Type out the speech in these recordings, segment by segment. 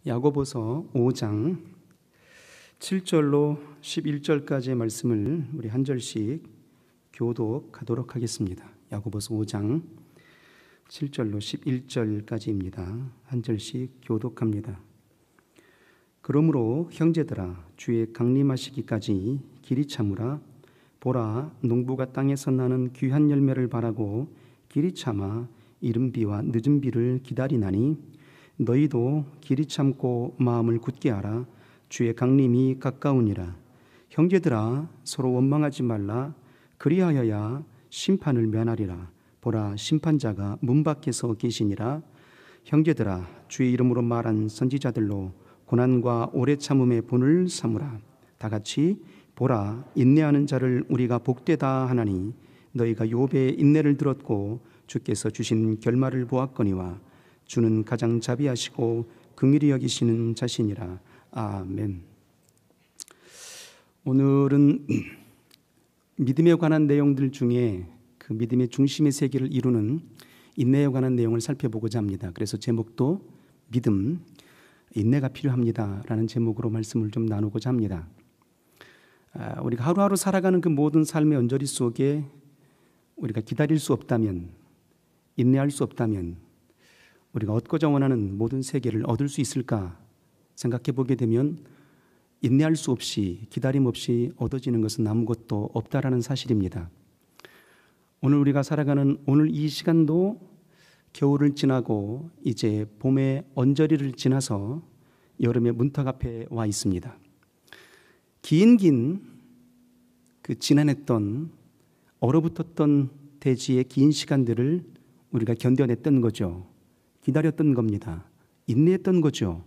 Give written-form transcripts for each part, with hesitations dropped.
야고보서 5장 7절로 11절까지의 말씀을 우리 한 절씩 교독하도록 하겠습니다. 야고보서 5장 7절로 11절까지입니다. 한 절씩 교독합니다. 그러므로 형제들아, 주의 강림하시기까지 길이 참으라. 보라, 농부가 땅에서 나는 귀한 열매를 바라고 길이 참아 이른 비와 늦은 비를 기다리나니 너희도 길이 참고 마음을 굳게 하라. 주의 강림이 가까우니라. 형제들아, 서로 원망하지 말라. 그리하여야 심판을 면하리라. 보라, 심판자가 문 밖에서 계시니라. 형제들아, 주의 이름으로 말한 선지자들로 고난과 오래 참음의 본을 삼으라. 다 같이 보라, 인내하는 자를 우리가 복되다 하나니 너희가 욥의 인내를 들었고 주께서 주신 결말을 보았거니와 주는 가장 자비하시고 긍휼히 여기시는 자신이라. 아멘. 오늘은 믿음에 관한 내용들 중에 그 믿음의 중심의 세계를 이루는 인내에 관한 내용을 살펴보고자 합니다. 그래서 제목도 믿음, 인내가 필요합니다 라는 제목으로 말씀을 좀 나누고자 합니다. 우리가 하루하루 살아가는 그 모든 삶의 언저리 속에 우리가 기다릴 수 없다면, 인내할 수 없다면 우리가 얻고자 원하는 모든 세계를 얻을 수 있을까 생각해 보게 되면 인내할 수 없이, 기다림 없이 얻어지는 것은 아무것도 없다라는 사실입니다. 오늘 우리가 살아가는 오늘 이 시간도 겨울을 지나고 이제 봄의 언저리를 지나서 여름의 문턱 앞에 와 있습니다. 긴 그 지난했던 얼어붙었던 대지의 긴 시간들을 우리가 견뎌냈던 거죠. 기다렸던 겁니다. 인내했던 거죠.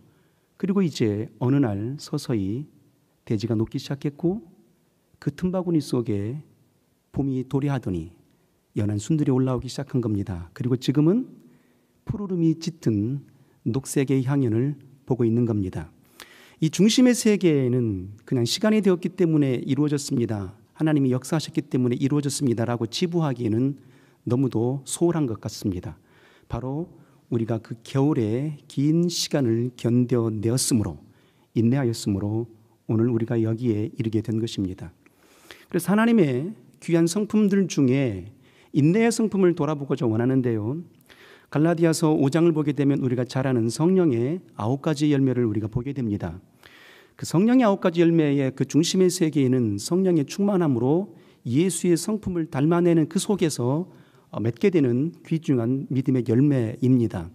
그리고 이제 어느 날 서서히 대지가 녹기 시작했고 그 틈바구니 속에 봄이 도래하더니 연한 순들이 올라오기 시작한 겁니다. 그리고 지금은 푸르름이 짙은 녹색의 향연을 보고 있는 겁니다. 이 중심의 세계는 그냥 시간이 되었기 때문에 이루어졌습니다. 하나님이 역사하셨기 때문에 이루어졌습니다라고 치부하기에는 너무도 소홀한 것 같습니다. 바로 우리가 그 겨울의 긴 시간을 견뎌내었으므로, 인내하였으므로 오늘 우리가 여기에 이르게 된 것입니다. 그래서 하나님의 귀한 성품들 중에 인내의 성품을 돌아보고자 원하는데요, 갈라디아서 5장을 보게 되면 우리가 잘 아는 성령의 9가지 열매를 우리가 보게 됩니다. 그 성령의 9가지 열매의 그 중심의 세계에는 성령의 충만함으로 예수의 성품을 닮아내는 그 속에서 맺게 되는 귀중한 믿음의 열매입니다.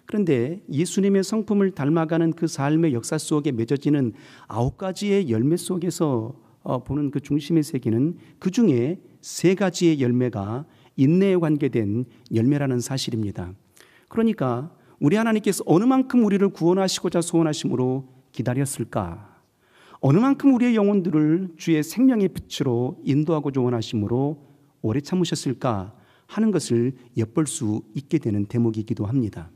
그런데 예수님의 성품을 닮아가는 그 삶의 역사 속에 맺어지는 9가지의 열매 속에서 보는 그 중심의 세계는 그 중에 3가지의 열매가 인내에 관계된 열매라는 사실입니다. 그러니까 우리 하나님께서 어느 만큼 우리를 구원하시고자 소원하심으로 기다렸을까? 어느 만큼 우리의 영혼들을 주의 생명의 빛으로 인도하고자 원하심으로 오래 참으셨을까 하는 것을 엿볼 수 있게 되는 대목이기도 합니다.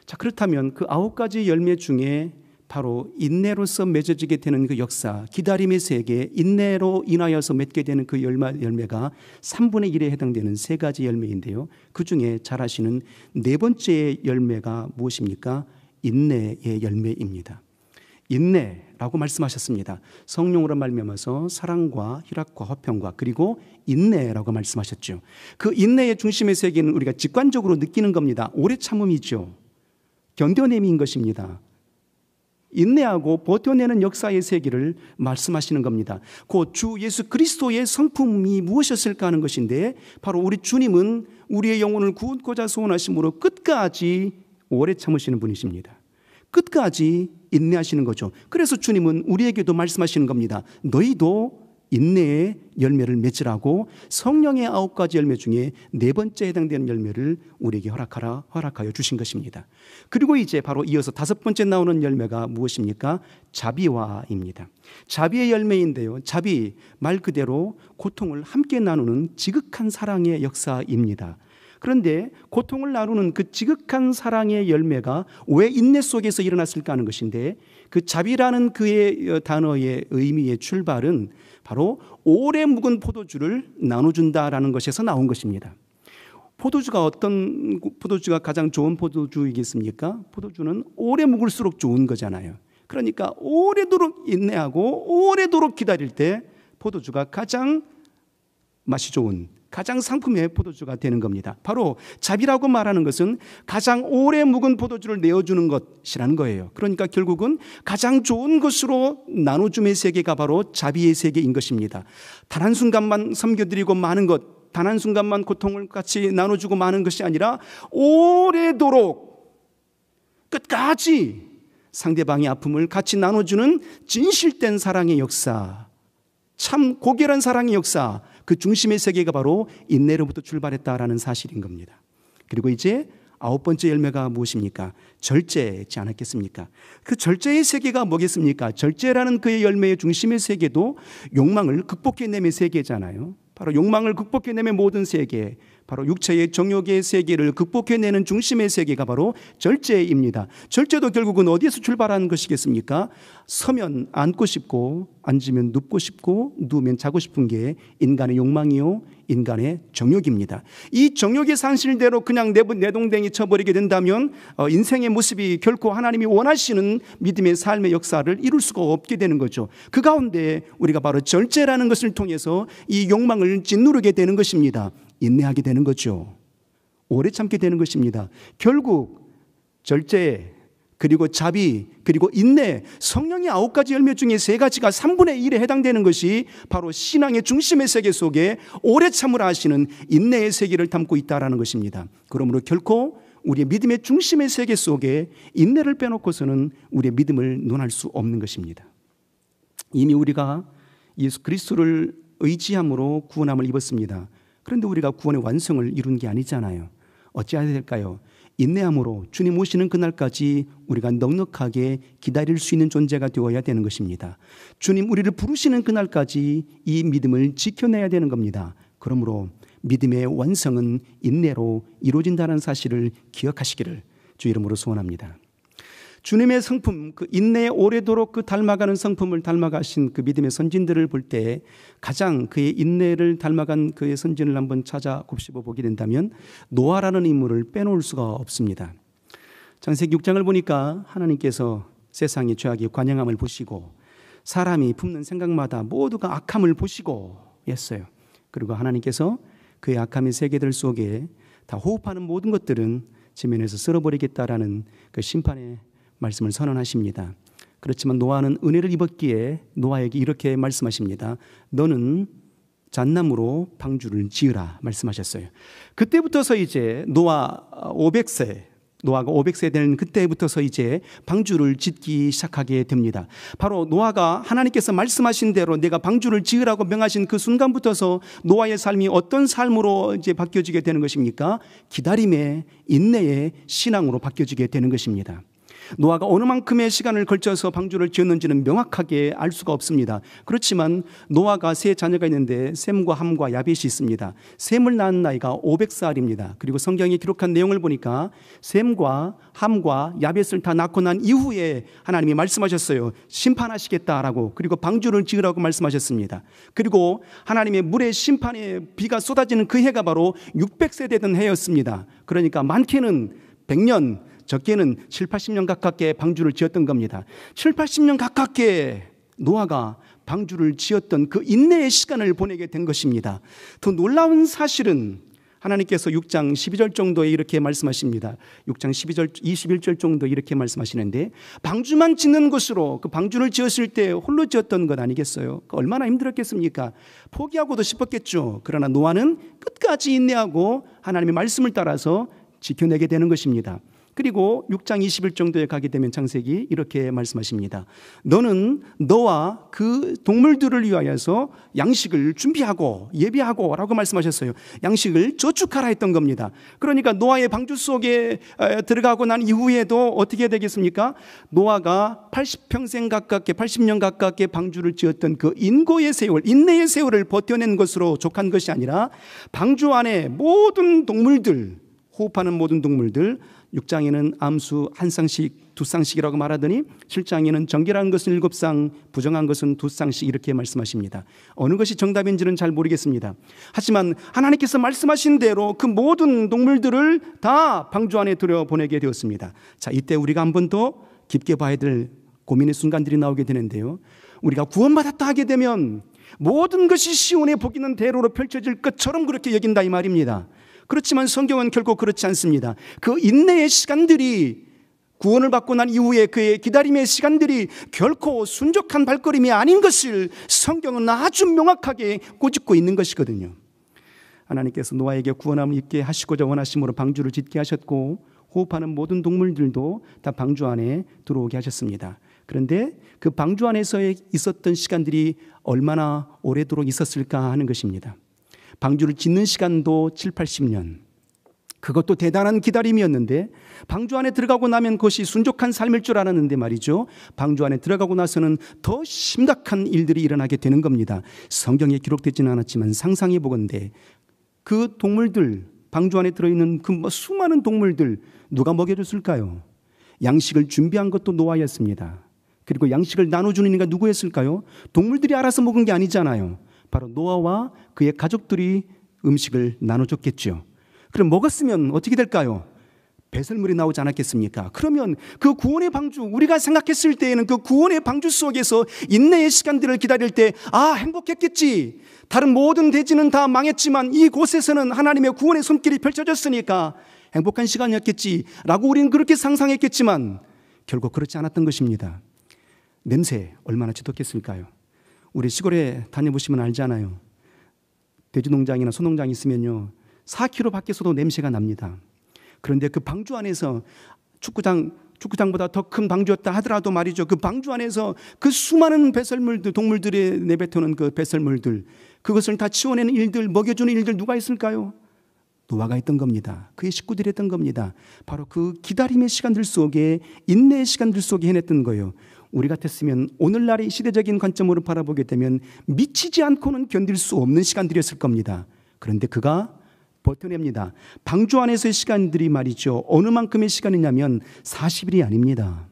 자, 그렇다면 그 9가지 열매 중에 바로 인내로서 맺어지게 되는 그 역사, 기다림의 세계, 인내로 인하여서 맺게 되는 그 열매가 3분의 1에 해당되는 3가지 열매인데요, 그 중에 잘 아시는 4번째 열매가 무엇입니까? 인내의 열매입니다. 인내라고 말씀하셨습니다. 성령으로 말미암아서 사랑과 희락과 화평과 그리고 인내라고 말씀하셨죠. 그 인내의 중심의 세계는 우리가 직관적으로 느끼는 겁니다. 오래 참음이죠. 견뎌냄인 것입니다. 인내하고 버텨내는 역사의 세계를 말씀하시는 겁니다. 그 주 예수 그리스도의 성품이 무엇이었을까 하는 것인데, 바로 우리 주님은 우리의 영혼을 구원코자 소원하심으로 끝까지 오래 참으시는 분이십니다. 끝까지 인내하시는 거죠. 그래서 주님은 우리에게도 말씀하시는 겁니다. 너희도 인내의 열매를 맺으라고 성령의 9가지 열매 중에 4번째 해당되는 열매를 우리에게 허락하여 주신 것입니다. 그리고 이제 바로 이어서 5번째 나오는 열매가 무엇입니까? 자비와입니다. 자비의 열매인데요, 자비 말 그대로 고통을 함께 나누는 지극한 사랑의 역사입니다. 그런데 고통을 나누는 그 지극한 사랑의 열매가 왜 인내 속에서 일어났을까 하는 것인데, 그 자비라는 그의 단어의 의미의 출발은 바로 오래 묵은 포도주를 나눠준다라는 것에서 나온 것입니다. 포도주가 어떤 포도주가 가장 좋은 포도주이겠습니까? 포도주는 오래 묵을수록 좋은 거잖아요. 그러니까 오래도록 인내하고 오래도록 기다릴 때 포도주가 가장 맛이 좋은, 가장 상품의 포도주가 되는 겁니다. 바로 자비라고 말하는 것은 가장 오래 묵은 포도주를 내어주는 것이라는 거예요. 그러니까 결국은 가장 좋은 것으로 나눠줌의 세계가 바로 자비의 세계인 것입니다. 단 한순간만 섬겨드리고 마는 것, 단 한순간만 고통을 같이 나눠주고 마는 것이 아니라 오래도록 끝까지 상대방의 아픔을 같이 나눠주는 진실된 사랑의 역사, 참 고결한 사랑의 역사, 그 중심의 세계가 바로 인내로부터 출발했다라는 사실인 겁니다. 그리고 이제 9번째 열매가 무엇입니까? 절제지 않았겠습니까? 그 절제의 세계가 뭐겠습니까? 절제라는 그의 열매의 중심의 세계도 욕망을 극복해내는 세계잖아요. 바로 욕망을 극복해내는 모든 세계, 바로 육체의 정욕의 세계를 극복해내는 중심의 세계가 바로 절제입니다. 절제도 결국은 어디에서 출발하는 것이겠습니까? 서면 앉고 싶고, 앉으면 눕고 싶고, 누우면 자고 싶은 게 인간의 욕망이요, 인간의 정욕입니다. 이 정욕의 상실대로 그냥 내동댕이 쳐버리게 된다면 인생의 모습이 결코 하나님이 원하시는 믿음의 삶의 역사를 이룰 수가 없게 되는 거죠. 그 가운데 우리가 바로 절제라는 것을 통해서 이 욕망을 짓누르게 되는 것입니다. 인내하게 되는 거죠. 오래 참게 되는 것입니다. 결국 절제, 그리고 자비, 그리고 인내, 성령의 9가지 열매 중에 3가지가 3분의 1에 해당되는 것이 바로 신앙의 중심의 세계 속에 오래 참으라 하시는 인내의 세계를 담고 있다는 것입니다. 그러므로 결코 우리의 믿음의 중심의 세계 속에 인내를 빼놓고서는 우리의 믿음을 논할 수 없는 것입니다. 이미 우리가 예수 그리스도를 의지함으로 구원함을 입었습니다. 그런데 우리가 구원의 완성을 이룬 게 아니잖아요. 어찌해야 될까요? 인내함으로 주님 오시는 그날까지 우리가 넉넉하게 기다릴 수 있는 존재가 되어야 되는 것입니다. 주님 우리를 부르시는 그날까지 이 믿음을 지켜내야 되는 겁니다. 그러므로 믿음의 완성은 인내로 이루어진다는 사실을 기억하시기를 주 이름으로 소원합니다. 주님의 성품, 그 인내에 오래도록 그 닮아가는 성품을 닮아가신 그 믿음의 선진들을 볼 때 가장 그의 인내를 닮아간 그의 선진을 한번 찾아 곱씹어 보게 된다면 노아라는 인물을 빼놓을 수가 없습니다. 창세기 6장을 보니까 하나님께서 세상의 죄악의 관영함을 보시고 사람이 품는 생각마다 모두가 악함을 보시고 했어요. 그리고 하나님께서 그의 악함의 세계들 속에 다 호흡하는 모든 것들은 지면에서 쓸어버리겠다라는 그 심판의 말씀을 선언하십니다. 그렇지만 노아는 은혜를 입었기에 노아에게 이렇게 말씀하십니다. 너는 잣나무로 방주를 지으라 말씀하셨어요. 그때부터서 이제 노아가 500세 되는 그때부터서 이제 방주를 짓기 시작하게 됩니다. 바로 노아가 하나님께서 말씀하신 대로 내가 방주를 지으라고 명하신 그 순간부터서 노아의 삶이 어떤 삶으로 이제 바뀌어지게 되는 것입니까? 기다림의, 인내의 신앙으로 바뀌어지게 되는 것입니다. 노아가 어느 만큼의 시간을 걸쳐서 방주를 지었는지는 명확하게 알 수가 없습니다. 그렇지만 노아가 세 자녀가 있는데 셈과 함과 야벳이 있습니다. 셈을 낳은 나이가 500살입니다. 그리고 성경에 기록한 내용을 보니까 셈과 함과 야벳을 다 낳고 난 이후에 하나님이 말씀하셨어요. 심판하시겠다라고, 그리고 방주를 지으라고 말씀하셨습니다. 그리고 하나님의 물의 심판의 비가 쏟아지는 그 해가 바로 600세 되던 해였습니다. 그러니까 많게는 100년, 적게는 7, 80년 가깝게 방주를 지었던 겁니다. 7, 80년 가깝게 노아가 방주를 지었던 그 인내의 시간을 보내게 된 것입니다. 더 놀라운 사실은 하나님께서 6장 12절 정도에 이렇게 말씀하십니다. 6장 12절, 21절 정도 이렇게 말씀하시는데 방주만 짓는 것으로, 그 방주를 지었을 때 홀로 지었던 것 아니겠어요? 얼마나 힘들었겠습니까? 포기하고도 싶었겠죠. 그러나 노아는 끝까지 인내하고 하나님의 말씀을 따라서 지켜내게 되는 것입니다. 그리고 6장 20일 정도에 가게 되면 창세기 이렇게 말씀하십니다. 너는 너와 그 동물들을 위하여서 양식을 준비하고 예비하고 라고 말씀하셨어요. 양식을 저축하라 했던 겁니다. 그러니까 노아의 방주 속에 들어가고 난 이후에도 어떻게 되겠습니까? 노아가 80평생 가깝게, 80년 가깝게 방주를 지었던 그 인고의 세월, 인내의 세월을 버텨낸 것으로 족한 것이 아니라 방주 안에 모든 동물들, 호흡하는 모든 동물들, 6장에는 암수 한 쌍씩 두 쌍씩이라고 말하더니 7장에는 정결한 것은 7쌍, 부정한 것은 2쌍씩 이렇게 말씀하십니다. 어느 것이 정답인지는 잘 모르겠습니다. 하지만 하나님께서 말씀하신 대로 그 모든 동물들을 다 방주 안에 들여보내게 되었습니다. 자, 이때 우리가 한 번 더 깊게 봐야 될 고민의 순간들이 나오게 되는데요. 우리가 구원받았다 하게 되면 모든 것이 시온의 복 있는 대로로 펼쳐질 것처럼 그렇게 여긴다 이 말입니다. 그렇지만 성경은 결코 그렇지 않습니다. 그 인내의 시간들이, 구원을 받고 난 이후에 그의 기다림의 시간들이 결코 순적한 발걸음이 아닌 것을 성경은 아주 명확하게 꼬집고 있는 것이거든요. 하나님께서 노아에게 구원함을 입게 하시고자 원하심으로 방주를 짓게 하셨고, 호흡하는 모든 동물들도 다 방주 안에 들어오게 하셨습니다. 그런데 그 방주 안에서 있었던 시간들이 얼마나 오래도록 있었을까 하는 것입니다. 방주를 짓는 시간도 7, 80년. 그것도 대단한 기다림이었는데, 방주 안에 들어가고 나면 그것이 순족한 삶일 줄 알았는데 말이죠, 방주 안에 들어가고 나서는 더 심각한 일들이 일어나게 되는 겁니다. 성경에 기록되지는 않았지만 상상해 보건대 그 동물들, 방주 안에 들어있는 그 수많은 동물들 누가 먹여줬을까요? 양식을 준비한 것도 노아였습니다. 그리고 양식을 나눠주는 이가 누구였을까요? 동물들이 알아서 먹은 게 아니잖아요. 바로 노아와 그의 가족들이 음식을 나눠줬겠죠. 그럼 먹었으면 어떻게 될까요? 배설물이 나오지 않았겠습니까? 그러면 그 구원의 방주, 우리가 생각했을 때에는 그 구원의 방주 속에서 인내의 시간들을 기다릴 때 행복했겠지. 다른 모든 대지는 다 망했지만 이곳에서는 하나님의 구원의 손길이 펼쳐졌으니까 행복한 시간이었겠지 라고 우리는 그렇게 상상했겠지만 결국 그렇지 않았던 것입니다. 냄새 얼마나 지독했을까요? 우리 시골에 다녀보시면 알잖아요. 돼지 농장이나 소 농장이 있으면요, 4km 밖에서도 냄새가 납니다. 그런데 그 방주 안에서 축구장보다 더 큰 방주였다 하더라도 말이죠, 그 방주 안에서 그 수많은 배설물들, 동물들이 내뱉는 그 배설물들, 그것을 다 치워내는 일들, 먹여주는 일들 누가 있을까요? 노아가 했던 겁니다. 그의 식구들이 했던 겁니다. 바로 그 기다림의 시간들 속에, 인내의 시간들 속에 해냈던 거예요. 우리 같았으면 오늘날의 시대적인 관점으로 바라보게 되면 미치지 않고는 견딜 수 없는 시간들이었을 겁니다. 그런데 그가 버텨냅니다. 방주 안에서의 시간들이 말이죠, 어느 만큼의 시간이냐면 40일이 아닙니다.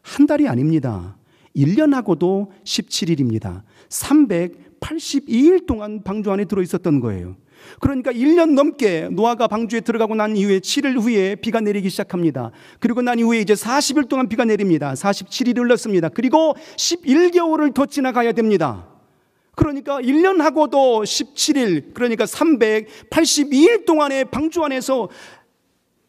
한 달이 아닙니다. 1년하고도 17일입니다. 382일 동안 방주 안에 들어있었던 거예요. 그러니까 1년 넘게 노아가 방주에 들어가고 난 이후에 7일 후에 비가 내리기 시작합니다. 그리고 난 이후에 이제 40일 동안 비가 내립니다. 47일이 흘렀습니다. 그리고 11개월을 더 지나가야 됩니다. 그러니까 1년하고도 17일, 그러니까 382일 동안의 방주 안에서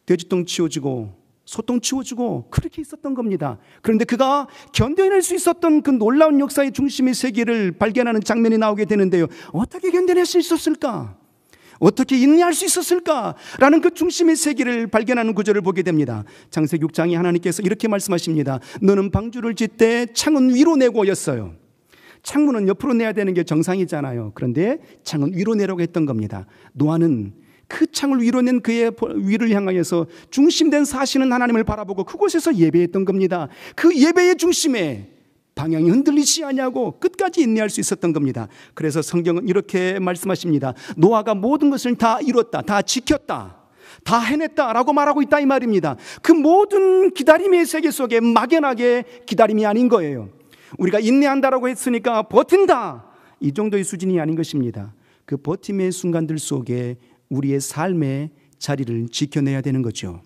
돼지똥 치워주고 소똥 치워주고 그렇게 있었던 겁니다. 그런데 그가 견뎌낼 수 있었던 그 놀라운 역사의 중심의 세계를 발견하는 장면이 나오게 되는데요. 어떻게 견뎌낼 수 있었을까? 어떻게 인내할 수 있었을까? 라는 그 중심의 세계를 발견하는 구절을 보게 됩니다. 창세기 6장에 하나님께서 이렇게 말씀하십니다. 너는 방주를 짓되 창은 위로 내고였어요. 창문은 옆으로 내야 되는 게 정상이잖아요. 그런데 창은 위로 내라고 했던 겁니다. 노아는 그 창을 위로 낸 그의 위를 향하여서 중심된 사시는 하나님을 바라보고 그곳에서 예배했던 겁니다. 그 예배의 중심에 방향이 흔들리지 아니하고 끝까지 인내할 수 있었던 겁니다. 그래서 성경은 이렇게 말씀하십니다. 노아가 모든 것을 다 이뤘다, 다 지켰다, 다 해냈다라고 말하고 있다 이 말입니다. 그 모든 기다림의 세계 속에 막연하게 기다림이 아닌 거예요. 우리가 인내한다라고 했으니까 버틴다, 이 정도의 수준이 아닌 것입니다. 그 버팀의 순간들 속에 우리의 삶의 자리를 지켜내야 되는 거죠.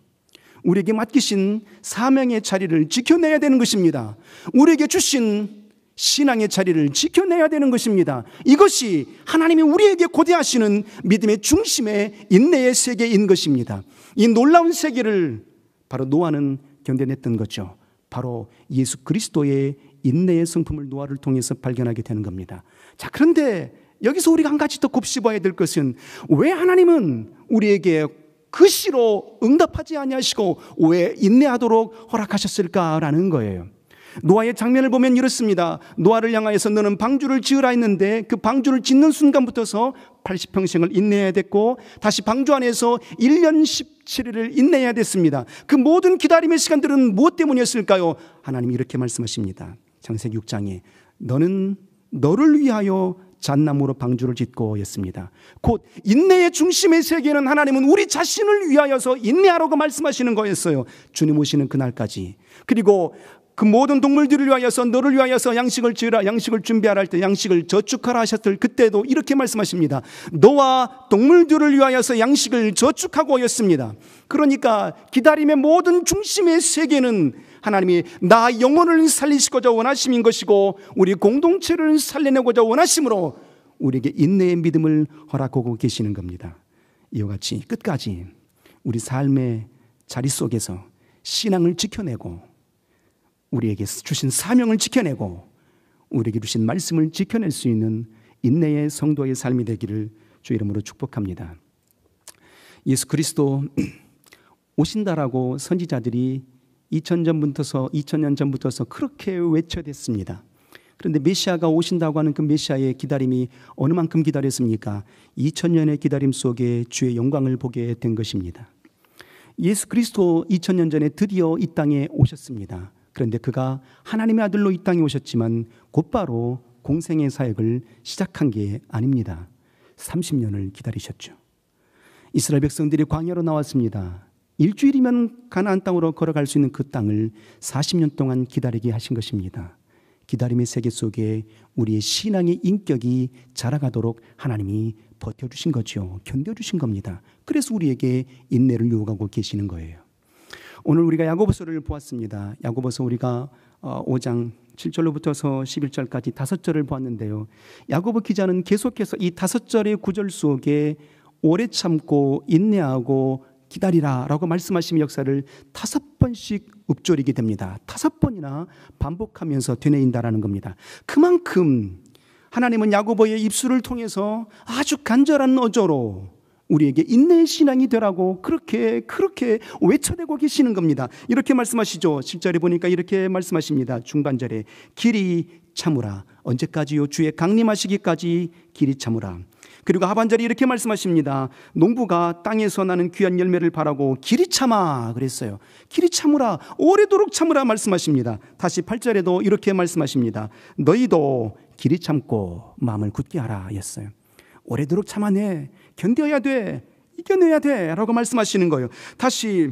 우리에게 맡기신 사명의 자리를 지켜내야 되는 것입니다. 우리에게 주신 신앙의 자리를 지켜내야 되는 것입니다. 이것이 하나님이 우리에게 고대하시는 믿음의 중심의 인내의 세계인 것입니다. 이 놀라운 세계를 바로 노아는 견뎌냈던 거죠. 바로 예수 그리스도의 인내의 성품을 노아를 통해서 발견하게 되는 겁니다. 자, 그런데 여기서 우리가 한 가지 더 곱씹어야 될 것은 왜 하나님은 우리에게 그 시로 응답하지 아니하시고 왜 인내하도록 허락하셨을까라는 거예요. 노아의 장면을 보면 이렇습니다. 노아를 향하여서 너는 방주를 지으라 했는데 그 방주를 짓는 순간부터서 80평생을 인내해야 됐고 다시 방주 안에서 1년 17일을 인내해야 됐습니다. 그 모든 기다림의 시간들은 무엇 때문이었을까요? 하나님이 이렇게 말씀하십니다. 창세기 6장에 너는 너를 위하여 잣나무로 방주를 짓고였습니다. 곧 인내의 중심의 세계는 하나님은 우리 자신을 위하여서 인내하라고 말씀하시는 거였어요. 주님 오시는 그날까지. 그리고 그 모든 동물들을 위하여서 너를 위하여서 양식을 지으라, 양식을 준비하라 할 때 양식을 저축하라 하셨을 그때도 이렇게 말씀하십니다. 너와 동물들을 위하여서 양식을 저축하고였습니다. 그러니까 기다림의 모든 중심의 세계는 하나님이 나 영혼을 살리시고자 원하심인 것이고 우리 공동체를 살려내고자 원하심으로 우리에게 인내의 믿음을 허락하고 계시는 겁니다. 이와 같이 끝까지 우리 삶의 자리 속에서 신앙을 지켜내고 우리에게 주신 사명을 지켜내고 우리에게 주신 말씀을 지켜낼 수 있는 인내의 성도의 삶이 되기를 주 이름으로 축복합니다. 예수 그리스도 오신다라고 선지자들이 2000년 전부터 그렇게 외쳐댔습니다. 그런데 메시아가 오신다고 하는 그 메시아의 기다림이 어느 만큼 기다렸습니까? 2000년의 기다림 속에 주의 영광을 보게 된 것입니다. 예수 그리스도 2000년 전에 드디어 이 땅에 오셨습니다. 그런데 그가 하나님의 아들로 이 땅에 오셨지만 곧바로 공생의 사역을 시작한 게 아닙니다. 30년을 기다리셨죠. 이스라엘 백성들이 광야로 나왔습니다. 일주일이면 가나안 땅으로 걸어갈 수 있는 그 땅을 40년 동안 기다리게 하신 것입니다. 기다림의 세계 속에 우리의 신앙의 인격이 자라가도록 하나님이 버텨주신 거죠. 견뎌주신 겁니다. 그래서 우리에게 인내를 요구하고 계시는 거예요. 오늘 우리가 야고보서를 보았습니다. 야고보서 우리가 5장 7절로부터서 11절까지 5절을 보았는데요. 야고보 기자는 계속해서 이 5절의 구절 속에 오래 참고 인내하고 기다리라 라고 말씀하신 역사를 5번씩 읊조리게 됩니다. 5번이나 반복하면서 되뇌인다라는 겁니다. 그만큼 하나님은 야고보의 입술을 통해서 아주 간절한 어조로 우리에게 인내의 신앙이 되라고 그렇게 외쳐대고 계시는 겁니다. 이렇게 말씀하시죠. 7절에 보니까 이렇게 말씀하십니다. 중반절에 길이 참으라. 언제까지요? 주의 강림하시기까지 길이 참으라. 그리고 하반절에 이렇게 말씀하십니다. 농부가 땅에서 나는 귀한 열매를 바라고 길이 참아 그랬어요. 길이 참으라, 오래도록 참으라 말씀하십니다. 다시 8절에도 이렇게 말씀하십니다. 너희도 길이 참고 마음을 굳게 하라 였어요. 오래도록 참아내, 견뎌야 돼, 이겨내야 돼 라고 말씀하시는 거예요. 다시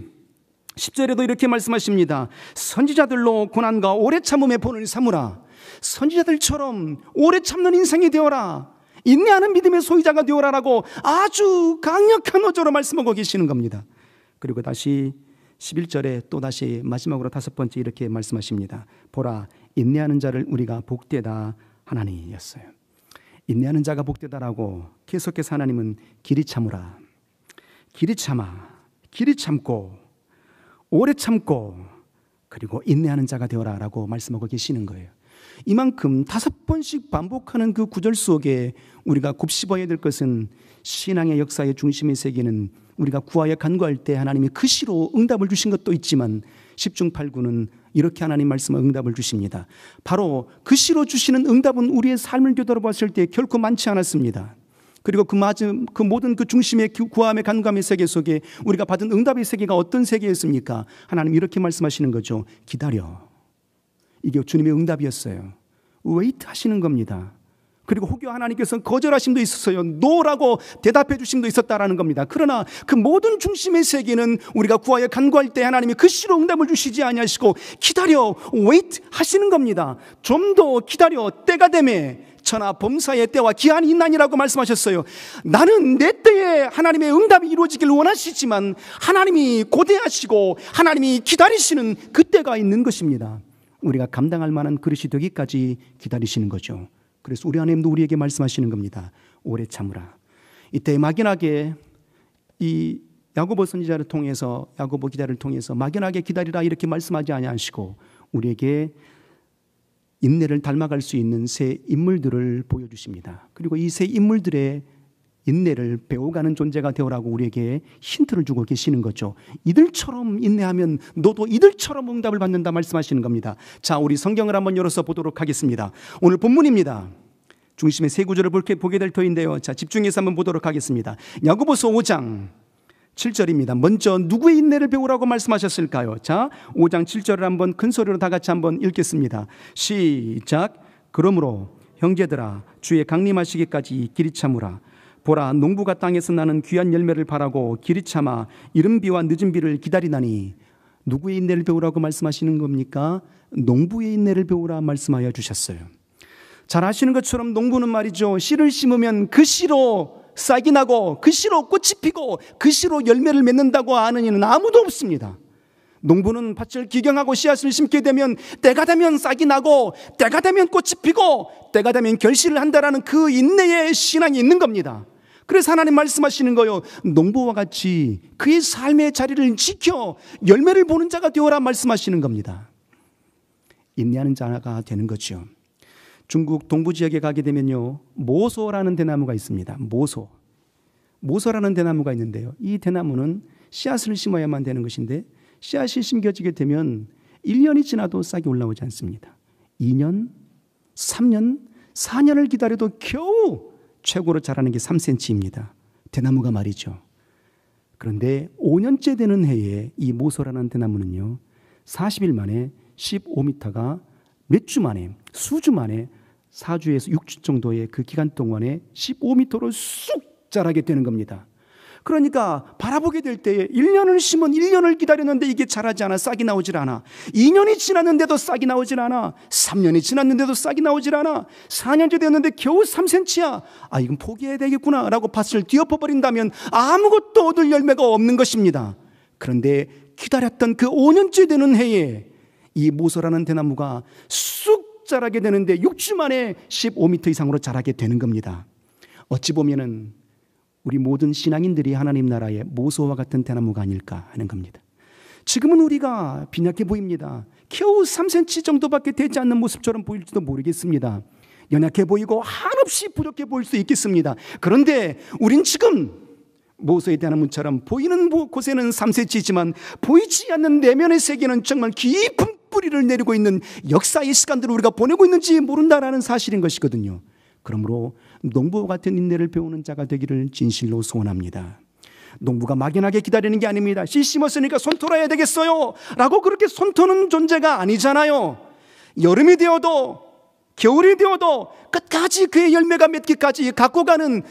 10절에도 이렇게 말씀하십니다. 선지자들로 고난과 오래 참음의 본을 삼으라. 선지자들처럼 오래 참는 인생이 되어라. 인내하는 믿음의 소유자가 되어라라고 아주 강력한 어조로 말씀하고 계시는 겁니다. 그리고 다시 11절에 또 다시 마지막으로 5번째 이렇게 말씀하십니다. 보라, 인내하는 자를 우리가 복되다 하나니였어요. 인내하는 자가 복되다라고 계속해서 하나님은 길이 참으라, 길이 참아, 길이 참고 오래 참고 그리고 인내하는 자가 되어라 라고 말씀하고 계시는 거예요. 이만큼 5번씩 반복하는 그 구절 속에 우리가 곱씹어야 될 것은 신앙의 역사의 중심의 세계는 우리가 구하여 간구할 때 하나님이 그 시로 응답을 주신 것도 있지만 10중 8구는 이렇게 하나님 말씀의 응답을 주십니다. 바로 그 시로 주시는 응답은 우리의 삶을 되돌아봤을 때 결코 많지 않았습니다. 그리고 그 모든 그 중심의 구함의 간감의 세계 속에 우리가 받은 응답의 세계가 어떤 세계였습니까? 하나님 이렇게 말씀하시는 거죠. 기다려. 이게 주님의 응답이었어요. 웨이트 하시는 겁니다. 그리고 혹여 하나님께서 거절하심도 있었어요. 노라고 대답해 주심도 있었다라는 겁니다. 그러나 그 모든 중심의 세계는 우리가 구하여 간구할 때 하나님이 그 시로 응답을 주시지 아니하시고 기다려, 웨이트 하시는 겁니다. 좀 더 기다려, 때가 되매 천하 범사의 때와 기한이 있나니라고 말씀하셨어요. 나는 내 때에 하나님의 응답이 이루어지길 원하시지만 하나님이 고대하시고 하나님이 기다리시는 그 때가 있는 것입니다. 우리가 감당할 만한 그릇이 되기까지 기다리시는 거죠. 그래서 우리 하나님도 우리에게 말씀하시는 겁니다. 오래 참으라. 이때 막연하게 이 야고보 선지자를 통해서, 야고보 기자를 통해서 막연하게 기다리라 이렇게 말씀하지 아니하시고 우리에게 인내를 닮아갈 수 있는 새 인물들을 보여주십니다. 그리고 이 새 인물들의 인내를 배워가는 존재가 되어라고 우리에게 힌트를 주고 계시는 거죠. 이들처럼 인내하면 너도 이들처럼 응답을 받는다 말씀하시는 겁니다. 자, 우리 성경을 한번 열어서 보도록 하겠습니다. 오늘 본문입니다. 중심의 세 구절을 보게 될 터인데요. 자, 집중해서 한번 보도록 하겠습니다. 야고보서 5장 7절입니다. 먼저 누구의 인내를 배우라고 말씀하셨을까요? 자, 5장 7절을 한번 큰 소리로 다 같이 한번 읽겠습니다. 시작. 그러므로 형제들아 주의 강림하시기까지 길이 참으라. 보라, 농부가 땅에서 나는 귀한 열매를 바라고 길이 참아 이른 비와 늦은 비를 기다리나니. 누구의 인내를 배우라고 말씀하시는 겁니까? 농부의 인내를 배우라 말씀하여 주셨어요. 잘 아시는 것처럼 농부는 말이죠, 씨를 심으면 그 씨로 싹이 나고 그 씨로 꽃이 피고 그 씨로 열매를 맺는다고 아는 이는 아무도 없습니다. 농부는 밭을 기경하고 씨앗을 심게 되면 때가 되면 싹이 나고 때가 되면 꽃이 피고 때가 되면 결실을 한다라는 그 인내의 신앙이 있는 겁니다. 그래서 하나님 말씀하시는 거예요. 농부와 같이 그의 삶의 자리를 지켜 열매를 보는 자가 되어라 말씀하시는 겁니다. 인내하는 자가 되는 거죠. 중국 동부 지역에 가게 되면요, 모소라는 대나무가 있습니다. 모소라는 대나무가 있는데요, 이 대나무는 씨앗을 심어야만 되는 것인데 씨앗이 심겨지게 되면 1년이 지나도 싹이 올라오지 않습니다. 2년, 3년, 4년을 기다려도 겨우 최고로 자라는 게 3cm입니다. 대나무가 말이죠. 그런데 5년째 되는 해에 이 모소라는 대나무는요, 40일 만에 15m가 몇 주 만에, 수주 만에 4주에서 6주 정도의 그 기간 동안에 15m로 쑥 자라게 되는 겁니다. 그러니까 바라보게 될 때 1년을 심은 1년을 기다렸는데 이게 자라지 않아, 싹이 나오질 않아. 2년이 지났는데도 싹이 나오질 않아. 3년이 지났는데도 싹이 나오질 않아. 4년째 되었는데 겨우 3cm야. 아, 이건 포기해야 되겠구나 라고 밭을 뒤엎어버린다면 아무것도 얻을 열매가 없는 것입니다. 그런데 기다렸던 그 5년째 되는 해에 이 모소라는 대나무가 쑥 자라게 되는데 6주 만에 15m 이상으로 자라게 되는 겁니다. 어찌 보면은 우리 모든 신앙인들이 하나님 나라의 모소와 같은 대나무가 아닐까 하는 겁니다. 지금은 우리가 빈약해 보입니다. 겨우 3cm 정도밖에 되지 않는 모습처럼 보일지도 모르겠습니다. 연약해 보이고 한없이 부족해 보일 수 있겠습니다. 그런데 우린 지금 모소의 대나무처럼 보이는 곳에는 3cm이지만 보이지 않는 내면의 세계는 정말 깊은 뿌리를 내리고 있는 역사의 시간들을 우리가 보내고 있는지 모른다라는 사실인 것이거든요. 그러므로 농부와 같은 인내를 배우는 자가 되기를 진실로 소원합니다. 농부가 막연하게 기다리는 게 아닙니다. 씨 심었으니까 손털어야 되겠어요 라고 그렇게 손터는 존재가 아니잖아요. 여름이 되어도 겨울이 되어도 끝까지 그의 열매가 맺기까지 갖고 가는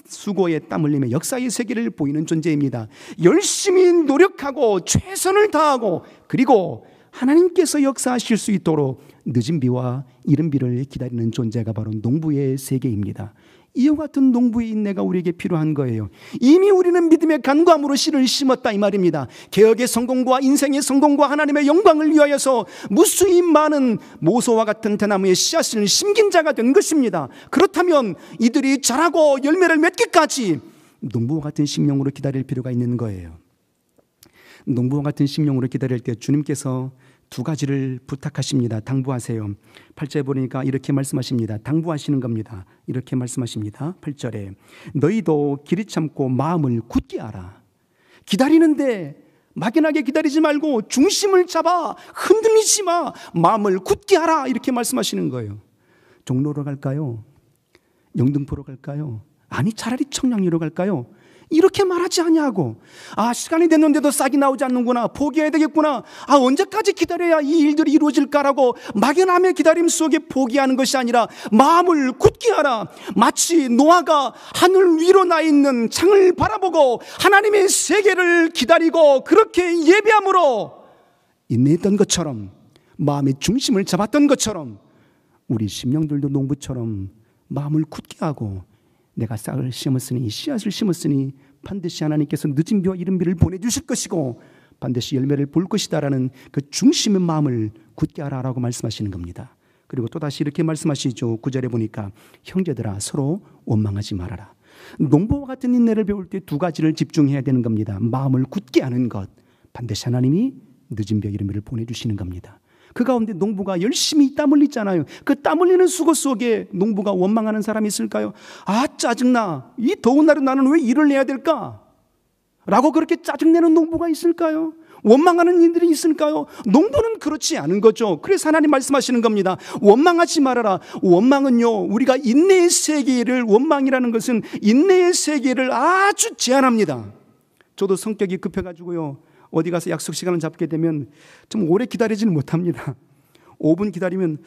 수고의 땀 흘림의 역사의 세계를 보이는 존재입니다. 열심히 노력하고 최선을 다하고 그리고 하나님께서 역사하실 수 있도록 늦은 비와 이른 비를 기다리는 존재가 바로 농부의 세계입니다. 이와 같은 농부의 인내가 우리에게 필요한 거예요. 이미 우리는 믿음의 간구함으로 씨를 심었다 이 말입니다. 개혁의 성공과 인생의 성공과 하나님의 영광을 위하여서 무수히 많은 모소와 같은 대나무의 씨앗을 심긴 자가 된 것입니다. 그렇다면 이들이 자라고 열매를 맺기까지 농부와 같은 심령으로 기다릴 필요가 있는 거예요. 농부와 같은 심령으로 기다릴 때 주님께서 두 가지를 부탁하십니다. 당부하세요. 8절에 보니까 이렇게 말씀하십니다. 당부하시는 겁니다. 이렇게 말씀하십니다. 8절에 너희도 길이 참고 마음을 굳게 하라. 기다리는데 막연하게 기다리지 말고 중심을 잡아 흔들리지 마. 마음을 굳게 하라. 이렇게 말씀하시는 거예요. 종로로 갈까요? 영등포로 갈까요? 아니 차라리 청량리로 갈까요? 이렇게 말하지 아니하고 시간이 됐는데도 싹이 나오지 않는구나, 포기해야 되겠구나, 언제까지 기다려야 이 일들이 이루어질까라고 막연함의 기다림 속에 포기하는 것이 아니라 마음을 굳게 하라. 마치 노아가 하늘 위로 나 있는 창을 바라보고 하나님의 세계를 기다리고 그렇게 예배함으로 인내했던 것처럼, 마음의 중심을 잡았던 것처럼 우리 심령들도 농부처럼 마음을 굳게 하고 내가 싹을 심었으니, 씨앗을 심었으니 반드시 하나님께서 늦은 비와 이른 비를 보내주실 것이고 반드시 열매를 볼 것이다라는 그 중심의 마음을 굳게 하라라고 말씀하시는 겁니다. 그리고 또다시 이렇게 말씀하시죠. 9절에 보니까 형제들아 서로 원망하지 말아라. 농부와 같은 인내를 배울 때 두 가지를 집중해야 되는 겁니다. 마음을 굳게 하는 것, 반드시 하나님이 늦은 비와 이른 비를 보내주시는 겁니다. 그 가운데 농부가 열심히 땀 흘리잖아요. 그 땀 흘리는 수고 속에 농부가 원망하는 사람이 있을까요? 짜증나, 이 더운 날에 나는 왜 일을 해야 될까? 라고 그렇게 짜증내는 농부가 있을까요? 원망하는 이들이 있을까요? 농부는 그렇지 않은 거죠. 그래서 하나님 말씀하시는 겁니다. 원망하지 말아라. 원망은요, 우리가 인내의 세계를, 원망이라는 것은 인내의 세계를 아주 제한합니다. 저도 성격이 급해가지고요, 어디 가서 약속 시간을 잡게 되면 좀 오래 기다리지는 못합니다. 5분 기다리면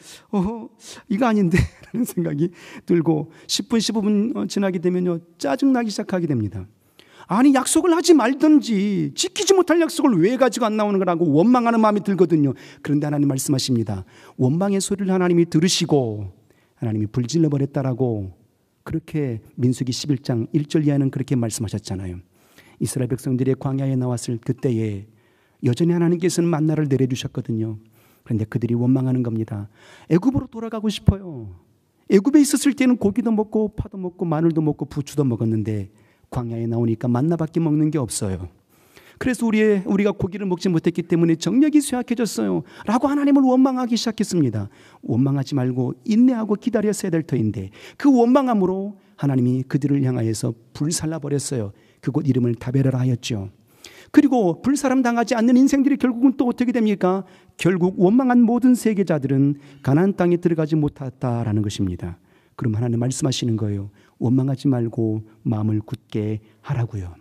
이거 아닌데 라는 생각이 들고 10분 15분 지나게 되면요 짜증나기 시작하게 됩니다. 아니 약속을 하지 말든지 지키지 못할 약속을 왜 가지고 안 나오는 거라고 원망하는 마음이 들거든요. 그런데 하나님 말씀하십니다. 원망의 소리를 하나님이 들으시고 하나님이 불질러 버렸다라고 그렇게 민수기 11장 1절 이하는 그렇게 말씀하셨잖아요. 이스라엘 백성들이 광야에 나왔을 그때에 여전히 하나님께서는 만나를 내려주셨거든요. 그런데 그들이 원망하는 겁니다. 애굽으로 돌아가고 싶어요. 애굽에 있었을 때는 고기도 먹고 파도 먹고 마늘도 먹고 부추도 먹었는데 광야에 나오니까 만나밖에 먹는 게 없어요. 그래서 우리가 고기를 먹지 못했기 때문에 정력이 쇠약해졌어요 라고 하나님을 원망하기 시작했습니다. 원망하지 말고 인내하고 기다렸어야 될 터인데 그 원망함으로 하나님이 그들을 향하여서 불살라버렸어요. 그곳 이름을 다베라라 하였죠. 그리고 불사람 당하지 않는 인생들이 결국은 또 어떻게 됩니까? 결국 원망한 모든 세계자들은 가나안 땅에 들어가지 못했다라는 것입니다. 그럼 하나님 말씀하시는 거예요. 원망하지 말고 마음을 굳게 하라고요.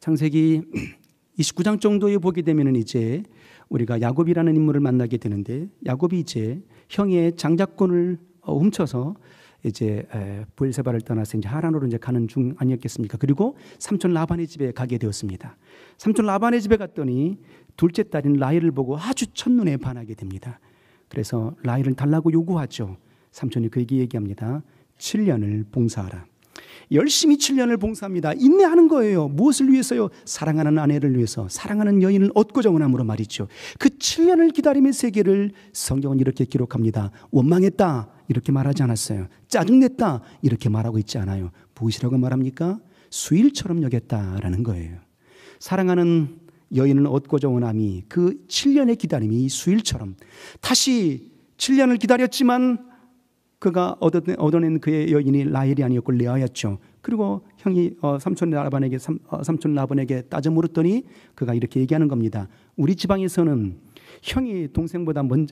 창세기 29장 정도에 보게 되면 이제 우리가 야곱이라는 인물을 만나게 되는데 야곱이 이제 형의 장자권을 훔쳐서 이제 브엘세바를 떠나서 이제 하란으로 이제 가는 중 아니었겠습니까? 그리고 삼촌 라반의 집에 가게 되었습니다. 삼촌 라반의 집에 갔더니 둘째 딸인 라헬을 보고 아주 첫눈에 반하게 됩니다. 그래서 라헬을 달라고 요구하죠. 삼촌이 그에게 얘기합니다. 7년을 봉사하라. 열심히 7년을 봉사합니다. 인내하는 거예요. 무엇을 위해서요? 사랑하는 아내를 위해서, 사랑하는 여인을 얻고 정원함으로 말이죠. 그 7년을 기다림의 세계를 성경은 이렇게 기록합니다. 원망했다 이렇게 말하지 않았어요. 짜증냈다 이렇게 말하고 있지 않아요. 무엇이라고 말합니까? 수일처럼 여겼다라는 거예요. 사랑하는 여인을 얻고 정원함이 그 7년의 기다림이 수일처럼 다시 7년을 기다렸지만 그가 얻어낸 그의 여인이 라헬이 아니었고 레아였죠. 그리고 형이 삼촌 라반에게 따져 물었더니 그가 이렇게 얘기하는 겁니다. 우리 지방에서는 형이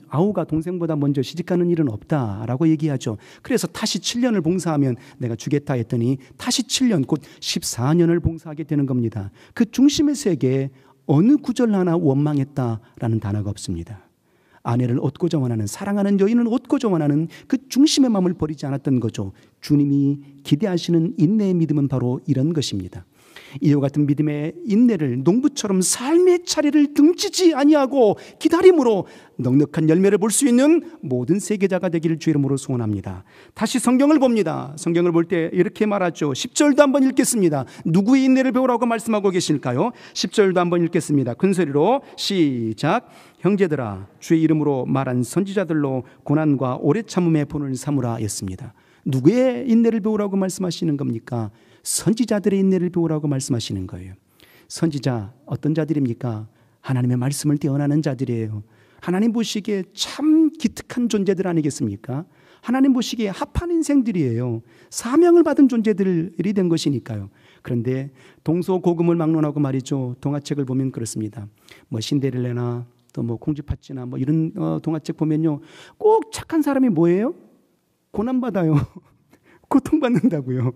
아우가 동생보다 먼저 시집가는 일은 없다라고 얘기하죠. 그래서 다시 7년을 봉사하면 내가 주겠다 했더니 다시 7년 곧 14년을 봉사하게 되는 겁니다. 그 중심의 세계에 어느 구절 하나 원망했다라는 단어가 없습니다. 아내를 얻고자 원하는, 사랑하는 여인을 얻고자 원하는 그 중심의 마음을 버리지 않았던 거죠. 주님이 기대하시는 인내의 믿음은 바로 이런 것입니다. 이와 같은 믿음의 인내를 농부처럼 삶의 차례를 등지지 아니하고 기다림으로 넉넉한 열매를 볼 수 있는 모든 세계자가 되기를 주의 이름으로 소원합니다. 다시 성경을 봅니다. 성경을 볼 때 이렇게 말하죠. 10절도 한번 읽겠습니다. 누구의 인내를 배우라고 말씀하고 계실까요? 10절도 한번 읽겠습니다. 큰 소리로 시작. 형제들아 주의 이름으로 말한 선지자들로 고난과 오래 참음의 본을 삼으라 였습니다. 누구의 인내를 배우라고 말씀하시는 겁니까? 선지자들의 인내를 배우라고 말씀하시는 거예요. 선지자 어떤 자들입니까? 하나님의 말씀을 대언하는 자들이에요. 하나님 보시기에 참 기특한 존재들 아니겠습니까? 하나님 보시기에 합한 인생들이에요. 사명을 받은 존재들이 된 것이니까요. 그런데 동서고금을 막론하고 말이죠. 동화책을 보면 그렇습니다. 뭐 신데렐라나 또 뭐 공주파치나 뭐 이런 동화책 보면요. 꼭 착한 사람이 뭐예요? 고난받아요. 고통받는다고요.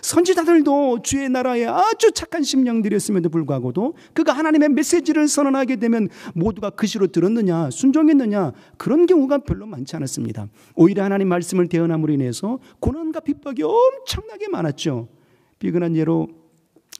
선지자들도 주의 나라에 아주 착한 심령들이었음에도 불구하고도 그가 하나님의 메시지를 선언하게 되면 모두가 그 시로 들었느냐 순종했느냐 그런 경우가 별로 많지 않았습니다. 오히려 하나님 말씀을 대언함으로 인해서 고난과 핍박이 엄청나게 많았죠. 비근한 예로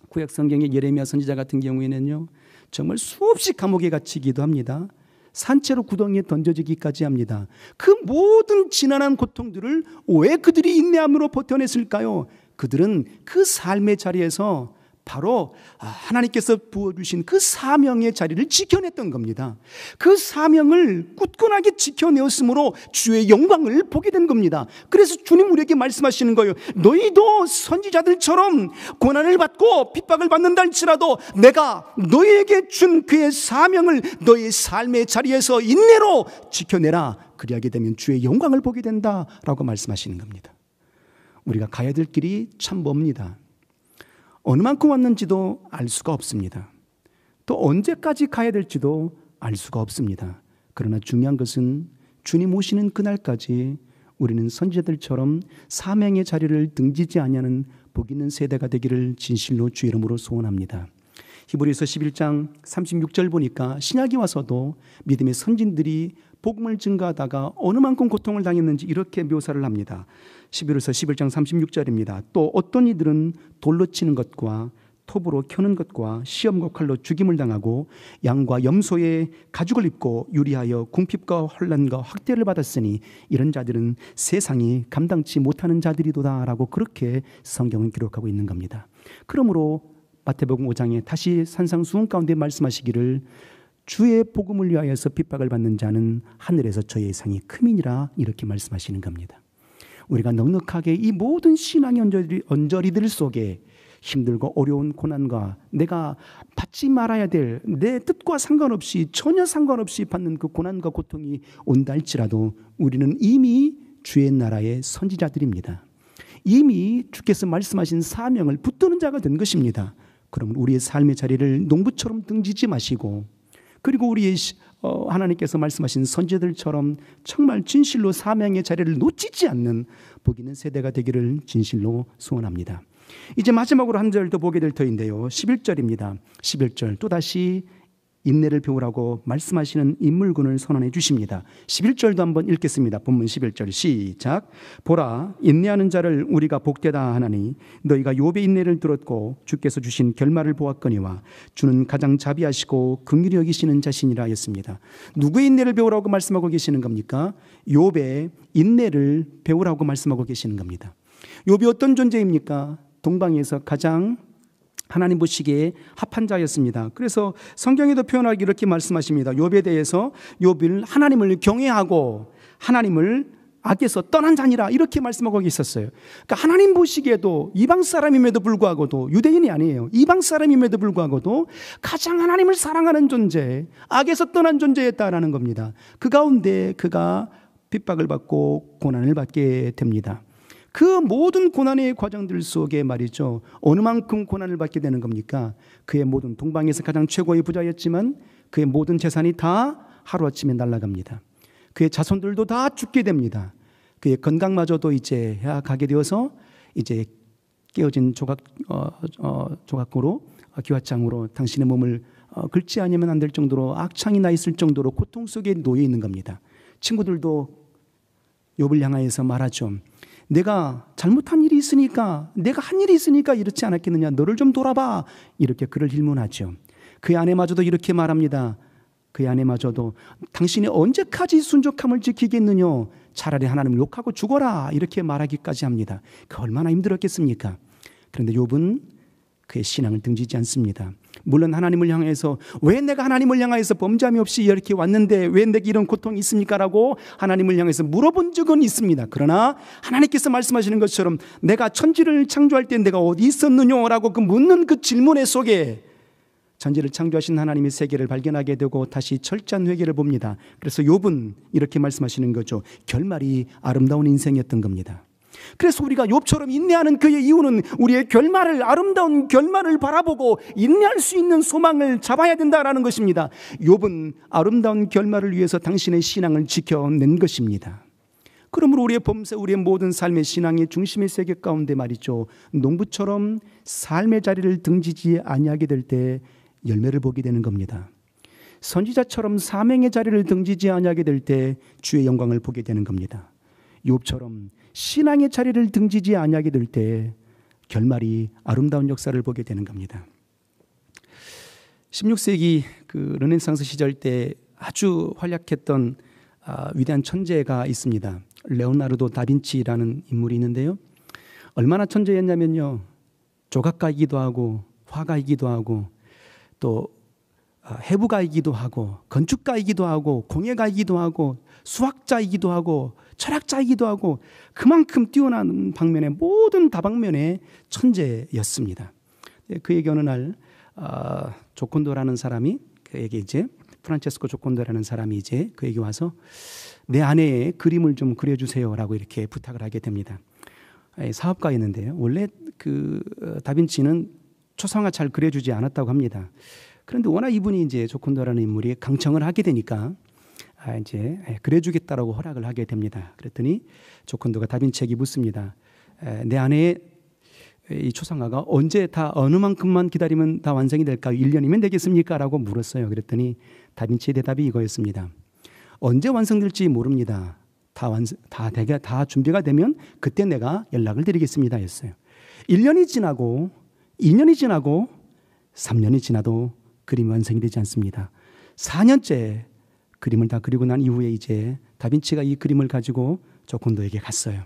구약 성경의 예레미야 선지자 같은 경우에는요 정말 수없이 감옥에 갇히기도 합니다. 산채로 구덩이에 던져지기까지 합니다. 그 모든 지난한 고통들을 왜 그들이 인내함으로 버텨냈을까요? 그들은 그 삶의 자리에서 바로 하나님께서 부어주신 그 사명의 자리를 지켜냈던 겁니다. 그 사명을 굳건하게 지켜내었으므로 주의 영광을 보게 된 겁니다. 그래서 주님 우리에게 말씀하시는 거예요. 너희도 선지자들처럼 고난을 받고 핍박을 받는다 할지라도 내가 너희에게 준 그의 사명을 너희 삶의 자리에서 인내로 지켜내라. 그리하게 되면 주의 영광을 보게 된다라고 말씀하시는 겁니다. 우리가 가야 될 길이 참 멉니다. 어느 만큼 왔는지도 알 수가 없습니다. 또 언제까지 가야 될지도 알 수가 없습니다. 그러나 중요한 것은 주님 오시는 그날까지 우리는 선지자들처럼 사명의 자리를 등지지 아니하는 복 있는 세대가 되기를 진실로 주 이름으로 소원합니다. 히브리서 11장 36절 보니까 신약이 와서도 믿음의 선진들이 복음을 증거하다가 어느 만큼 고통을 당했는지 이렇게 묘사를 합니다. 히브리서 11장 36절입니다. 또 어떤 이들은 돌로 치는 것과 톱으로 켜는 것과 시험과 칼로 죽임을 당하고 양과 염소의 가죽을 입고 유리하여 궁핍과 혼란과 학대를 받았으니 이런 자들은 세상이 감당치 못하는 자들이도다라고 그렇게 성경은 기록하고 있는 겁니다. 그러므로 마태복음 5장에 다시 산상수훈 가운데 말씀하시기를 주의 복음을 위하여서 핍박을 받는 자는 하늘에서 저의 상이 크미니라 이렇게 말씀하시는 겁니다. 우리가 넉넉하게 이 모든 신앙의 언저리들 속에 힘들고 어려운 고난과 내가 받지 말아야 될 내 뜻과 상관없이 전혀 상관없이 받는 그 고난과 고통이 온다 할지라도 우리는 이미 주의 나라의 선지자들입니다. 이미 주께서 말씀하신 사명을 붙드는 자가 된 것입니다. 그러면 우리의 삶의 자리를 농부처럼 등지지 마시고 그리고 우리의 하나님께서 말씀하신 선지자들처럼 정말 진실로 사명의 자리를 놓치지 않는 복 있는 세대가 되기를 진실로 소원합니다. 이제 마지막으로 한 절 더 보게 될 터인데요. 11절입니다. 11절 또다시 인내를 배우라고 말씀하시는 인물군을 선언해 주십니다. 11절도 한번 읽겠습니다. 본문 11절 시작. 보라 인내하는 자를 우리가 복되다 하나니 너희가 욥의 인내를 들었고 주께서 주신 결말을 보았거니와 주는 가장 자비하시고 긍휼히 여기시는 자신이라 하였습니다. 누구의 인내를 배우라고 말씀하고 계시는 겁니까? 욥의 인내를 배우라고 말씀하고 계시는 겁니다. 욥이 어떤 존재입니까? 동방에서 가장 하나님 보시기에 합한 자였습니다. 그래서 성경에도 표현하기 이렇게 말씀하십니다. 욥에 대해서 욥을 하나님을 경외하고 하나님을 악에서 떠난 자니라 이렇게 말씀하고 있었어요. 그러니까 하나님 보시기에도 이방 사람임에도 불구하고도 유대인이 아니에요. 이방 사람임에도 불구하고도 가장 하나님을 사랑하는 존재, 악에서 떠난 존재였다라는 겁니다. 그 가운데 그가 핍박을 받고 고난을 받게 됩니다. 그 모든 고난의 과정들 속에 말이죠. 어느 만큼 고난을 받게 되는 겁니까? 그의 모든 동방에서 가장 최고의 부자였지만 그의 모든 재산이 다 하루아침에 날아갑니다. 그의 자손들도 다 죽게 됩니다. 그의 건강마저도 이제 해악하게 되어서 이제 깨어진 조각고로 기와장으로 당신의 몸을 긁지 않으면 안 될 정도로 악창이 나 있을 정도로 고통 속에 놓여 있는 겁니다. 친구들도 욥을 향하여서 말하죠. 내가 잘못한 일이 있으니까 내가 한 일이 있으니까 이렇지 않았겠느냐 너를 좀 돌아봐 이렇게 그를 질문하죠. 그의 아내마저도 이렇게 말합니다. 그의 아내마저도 당신이 언제까지 순종함을 지키겠느냐 차라리 하나님을 욕하고 죽어라 이렇게 말하기까지 합니다. 그 얼마나 힘들었겠습니까? 그런데 욥은 그의 신앙을 등지지 않습니다. 물론 하나님을 향해서 왜 내가 하나님을 향해서 범죄함이 없이 이렇게 왔는데 왜 내게 이런 고통이 있습니까? 라고 하나님을 향해서 물어본 적은 있습니다. 그러나 하나님께서 말씀하시는 것처럼 내가 천지를 창조할 때 내가 어디 있었느냐 라고 그 묻는 그 질문의 속에 천지를 창조하신 하나님의 세계를 발견하게 되고 다시 철저한 회개를 봅니다. 그래서 욥은 이렇게 말씀하시는 거죠. 결말이 아름다운 인생이었던 겁니다. 그래서 우리가 욥처럼 인내하는 그의 이유는 우리의 결말을 아름다운 결말을 바라보고 인내할 수 있는 소망을 잡아야 된다라는 것입니다. 욥은 아름다운 결말을 위해서 당신의 신앙을 지켜낸 것입니다. 그러므로 우리의 범세 우리의 모든 삶의 신앙의 중심의 세계 가운데 말이죠. 농부처럼 삶의 자리를 등지지 아니하게 될 때 열매를 보게 되는 겁니다. 선지자처럼 사명의 자리를 등지지 아니하게 될 때 주의 영광을 보게 되는 겁니다. 욥처럼 신앙의 자리를 등지지 아니하게 될 때 결말이 아름다운 역사를 보게 되는 겁니다. 16세기 그 르네상스 시절 때 아주 활약했던 위대한 천재가 있습니다. 레오나르도 다빈치라는 인물이 있는데요. 얼마나 천재였냐면요. 조각가이기도 하고 화가이기도 하고 또 해부가이기도 하고 건축가이기도 하고 공예가이기도 하고 수학자이기도 하고 철학자이기도 하고 그만큼 뛰어난 방면의 모든 다방면의 천재였습니다. 그에게 어느 날 조콘도라는 사람이 그에게 이제 프란체스코 조콘도라는 사람이 이제 그에게 와서 내 아내의 그림을 좀 그려주세요라고 이렇게 부탁을 하게 됩니다. 사업가였는데요. 원래 그 다빈치는 초상화 잘 그려주지 않았다고 합니다. 그런데 워낙 이분이 이제 조콘도라는 인물이 강청을 하게 되니까 이제 그려주겠다라고 허락을 하게 됩니다. 그랬더니 조콘도가 다빈치에게 묻습니다. 내 아내의 이 초상화가 언제 다 어느 만큼만 기다리면 다 완성이 될까요? 1년이면 되겠습니까? 라고 물었어요. 그랬더니 다빈치의 대답이 이거였습니다. 언제 완성될지 모릅니다. 다 준비가 되면 그때 내가 연락을 드리겠습니다 했어요. 1년이 지나고 2년이 지나고 3년이 지나도 그림이 완성이 되지 않습니다. 4년째 그림을 다 그리고 난 이후에 이제 다빈치가 이 그림을 가지고 조콘도에게 갔어요.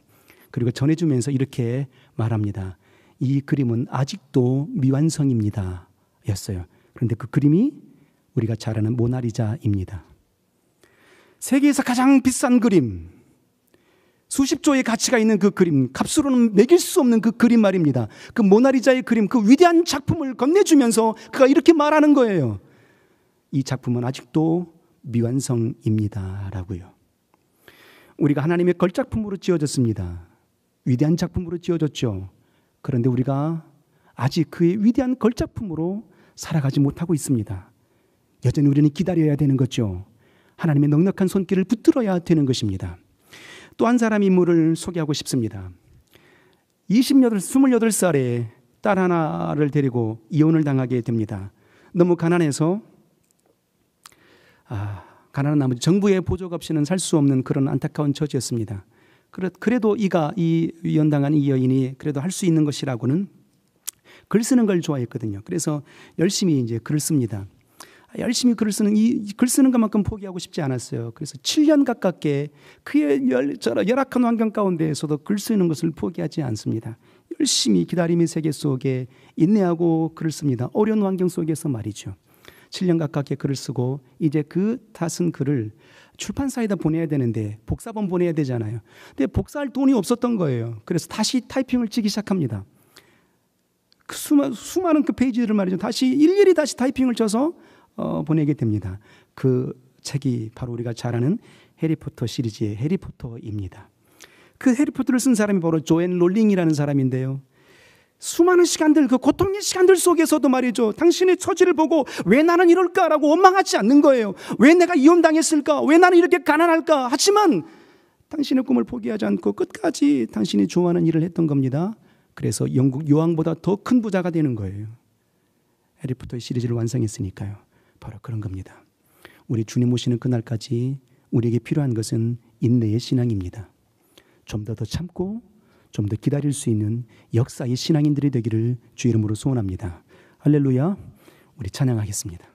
그리고 전해주면서 이렇게 말합니다. 이 그림은 아직도 미완성입니다 였어요. 그런데 그 그림이 우리가 잘 아는 모나리자입니다. 세계에서 가장 비싼 그림, 수십조의 가치가 있는 그 그림, 값으로는 매길 수 없는 그 그림 말입니다. 그 모나리자의 그림, 그 위대한 작품을 건네주면서 그가 이렇게 말하는 거예요. 이 작품은 아직도 미완성입니다 라고요. 우리가 하나님의 걸작품으로 지어졌습니다. 위대한 작품으로 지어졌죠. 그런데 우리가 아직 그의 위대한 걸작품으로 살아가지 못하고 있습니다. 여전히 우리는 기다려야 되는 거죠. 하나님의 넉넉한 손길을 붙들어야 되는 것입니다. 또 한 사람 인물을 소개하고 싶습니다. 28살에 딸 하나를 데리고 이혼을 당하게 됩니다. 너무 가난해서 가난한 나머지 정부의 보조가 없이는 살 수 없는 그런 안타까운 처지였습니다. 그래도 이 이혼당한 이 여인이 그래도 할 수 있는 것이라고는 글 쓰는 걸 좋아했거든요. 그래서 열심히 이제 글을 씁니다. 열심히 글을 쓰는 글 쓰는 것만큼 포기하고 싶지 않았어요. 그래서 7년 가깝게 그의 열악한 환경 가운데에서도 글 쓰는 것을 포기하지 않습니다. 열심히 기다림의 세계 속에 인내하고 글을 씁니다. 어려운 환경 속에서 말이죠. 7년 가깝게 글을 쓰고 이제 그 다 쓴 글을 출판사에다 보내야 되는데 복사본 보내야 되잖아요. 근데 복사할 돈이 없었던 거예요. 그래서 다시 타이핑을 치기 시작합니다. 그 수많은 그 페이지들을 말이죠. 일일이 다시 타이핑을 쳐서 보내게 됩니다. 그 책이 바로 우리가 잘 아는 해리포터 시리즈의 해리포터입니다. 그 해리포터를 쓴 사람이 바로 조앤 롤링이라는 사람인데요. 수많은 시간들, 그 고통의 시간들 속에서도 말이죠. 당신의 처지를 보고 왜 나는 이럴까라고 원망하지 않는 거예요. 왜 내가 이혼당했을까? 왜 나는 이렇게 가난할까? 하지만 당신의 꿈을 포기하지 않고 끝까지 당신이 좋아하는 일을 했던 겁니다. 그래서 영국 요왕보다 더 큰 부자가 되는 거예요. 해리포터의 시리즈를 완성했으니까요. 바로 그런 겁니다. 우리 주님 오시는 그날까지 우리에게 필요한 것은 인내의 신앙입니다. 좀 더 참고 좀 더 기다릴 수 있는 역사의 신앙인들이 되기를 주 이름으로 소원합니다. 할렐루야. 우리 찬양하겠습니다.